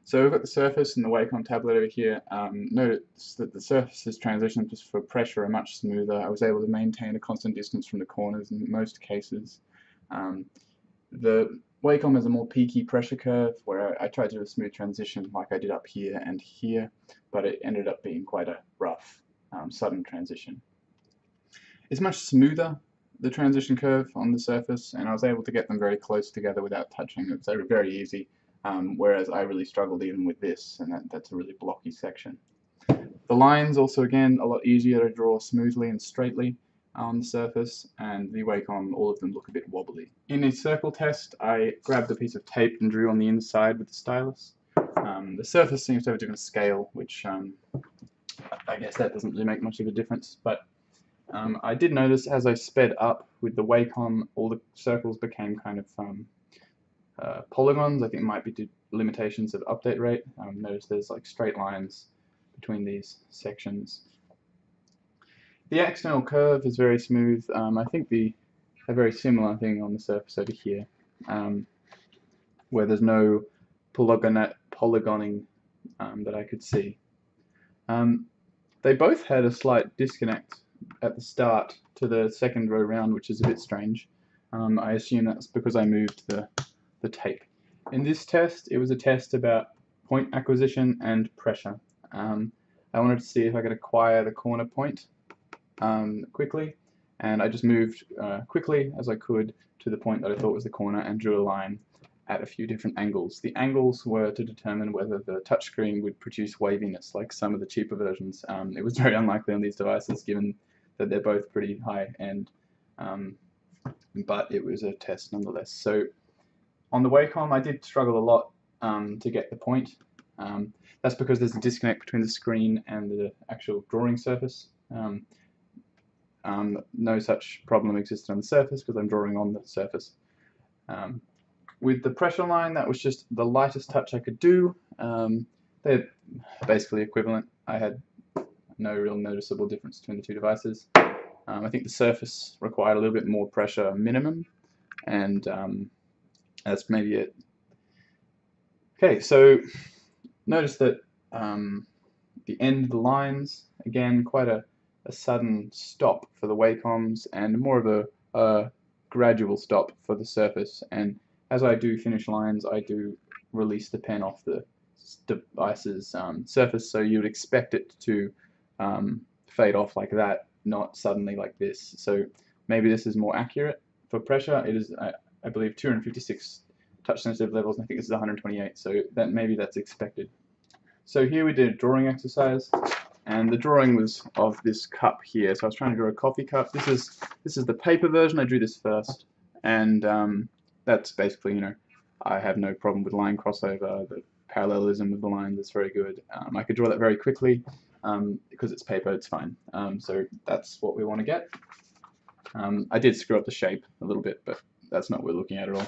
So we've got the surface and the Wacom tablet over here. Notice that the surface's transitions just for pressure are much smoother. I was able to maintain a constant distance from the corners in most cases. The Wacom has a more peaky pressure curve where I tried to do a smooth transition like I did up here and here, but it ended up being quite a rough, sudden transition. It's much smoother, the transition curve on the surface, and I was able to get them very close together without touching. It's very easy. Whereas I really struggled even with this, and that's a really blocky section. The lines also, again, a lot easier to draw smoothly and straightly on the surface, and the Wacom, all of them look a bit wobbly. In a circle test, I grabbed a piece of tape and drew on the inside with the stylus. The surface seems to have a different scale, which I guess that doesn't really make much of a difference, but I did notice as I sped up with the Wacom, all the circles became kind of polygons. I think it might be due to limitations of update rate. Notice there's like straight lines between these sections. The external curve is very smooth. I think a very similar thing on the surface over here, where there's no polygoning that I could see. They both had a slight disconnect at the start to the second row round, which is a bit strange. I assume that's because I moved the tape. In this test, it was a test about point acquisition and pressure. I wanted to see if I could acquire the corner point quickly, and I just moved quickly as I could to the point that I thought was the corner and drew a line at a few different angles. The angles were to determine whether the touchscreen would produce waviness like some of the cheaper versions. It was very unlikely on these devices given that they're both pretty high end, but it was a test nonetheless. So on the Wacom, I did struggle a lot to get the point. That's because there's a disconnect between the screen and the actual drawing surface. No such problem existed on the surface because I'm drawing on the surface. With the pressure line, that was just the lightest touch I could do. They're basically equivalent. I had no real noticeable difference between the two devices. I think the surface required a little bit more pressure minimum, and that's maybe it. Okay, so notice that the end of the lines, again, quite a sudden stop for the Wacoms and more of a gradual stop for the surface. And as I do finish lines, I do release the pen off the device's surface, so you would expect it to fade off like that, not suddenly like this. So maybe this is more accurate for pressure. It is, I believe, 256 touch sensitive levels, and I think this is 128, so maybe that's expected. So here we did a drawing exercise, and the drawing was of this cup here. So I was trying to draw a coffee cup. This is the paper version. I drew this first, and that's basically, you know, I have no problem with line crossover. The parallelism of the lines is very good. I could draw that very quickly because it's paper. It's fine. So that's what we want to get. I did screw up the shape a little bit, but that's not what we're looking at all.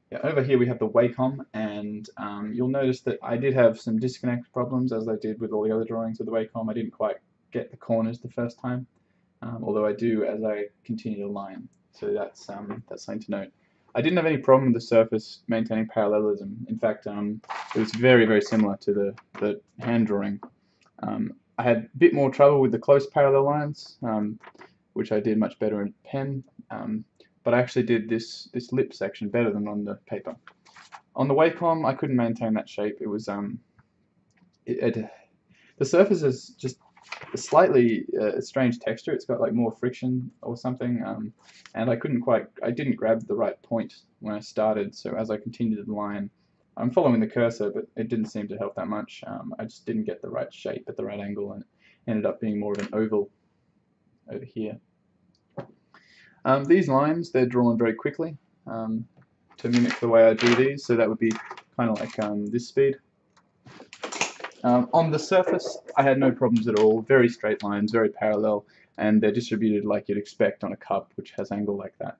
Yeah, over here we have the Wacom, and you'll notice that I did have some disconnect problems, as I did with all the other drawings of the Wacom. I didn't quite get the corners the first time, although I do as I continue to line. So that's something to note. I didn't have any problem with the surface maintaining parallelism. In fact, it was very similar to the hand drawing. I had a bit more trouble with the close parallel lines, which I did much better in pen. But I actually did this lip section better than on the paper. On the Wacom, I couldn't maintain that shape. It was the surface is just a slightly strange texture. It's got like more friction or something, and I didn't grab the right point when I started. So as I continued the line, I'm following the cursor, but it didn't seem to help that much. I just didn't get the right shape at the right angle, and it ended up being more of an oval over here. These lines, they're drawn very quickly to mimic the way I do these, so that would be kind of like this speed. On the surface, I had no problems at all. Very straight lines, very parallel, and they're distributed like you'd expect on a cup, which has angle like that.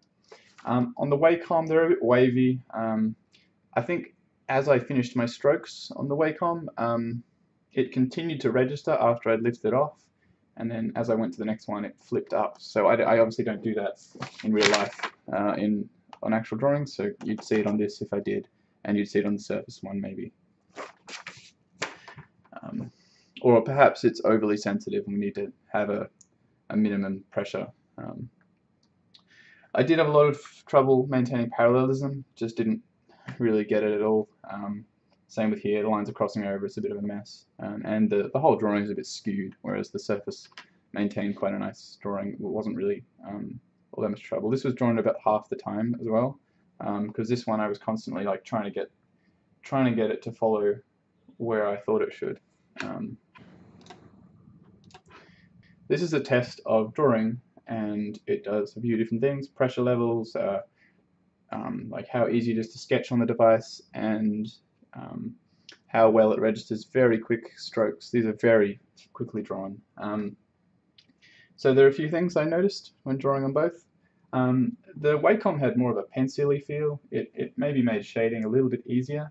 On the Wacom, they're a bit wavy. I think as I finished my strokes on the Wacom, it continued to register after I'd lifted it off. And then as I went to the next one, it flipped up. So I obviously don't do that in real life on actual drawings, so you'd see it on this if I did. and you'd see it on the surface one maybe. Or perhaps it's overly sensitive and we need to have a minimum pressure. I did have a lot of trouble maintaining parallelism, just didn't really get it at all. Same with here, the lines are crossing over, it's a bit of a mess. And the whole drawing is a bit skewed, whereas the surface maintained quite a nice drawing. It wasn't really all that much trouble. This was drawn about half the time as well, because this one I was constantly like trying to get it to follow where I thought it should. This is a test of drawing, and it does a few different things: pressure levels, like how easy it is to sketch on the device, and how well it registers very quick strokes. These are very quickly drawn. So there are a few things I noticed when drawing on both. The Wacom had more of a pencil-y feel. It maybe made shading a little bit easier,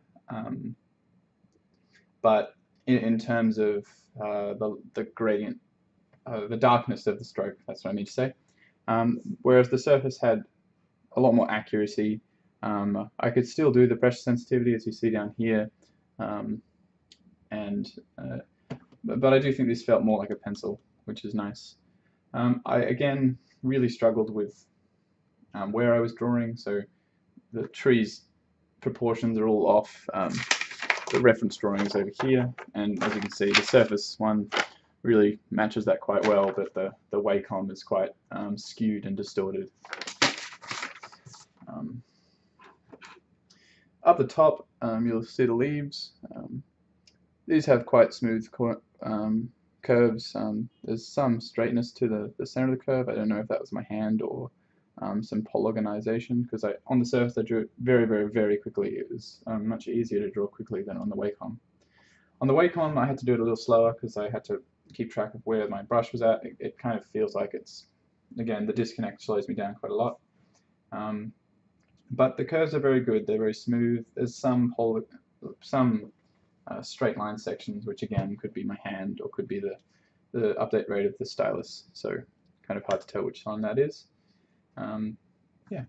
but in terms of the gradient, the darkness of the stroke, that's what I mean to say. Whereas the Surface had a lot more accuracy. I could still do the pressure sensitivity, as you see down here, but I do think this felt more like a pencil, which is nice. I again really struggled with where I was drawing, so the tree's proportions are all off. The reference drawing is over here, and as you can see, the Surface one really matches that quite well, but the Wacom is quite skewed and distorted. Up the top, you'll see the leaves. These have quite smooth curves. There's some straightness to the center of the curve. I don't know if that was my hand or some polygonization, because on the Surface I drew it very, very, very quickly. It was much easier to draw quickly than on the Wacom. On the Wacom I had to do it a little slower because I had to keep track of where my brush was at. It kind of feels like it's, again, the disconnect slows me down quite a lot. But the curves are very good, they're very smooth. There's some straight line sections, which again could be my hand or could be the update rate of the stylus, so kind of hard to tell which one that is. Yeah.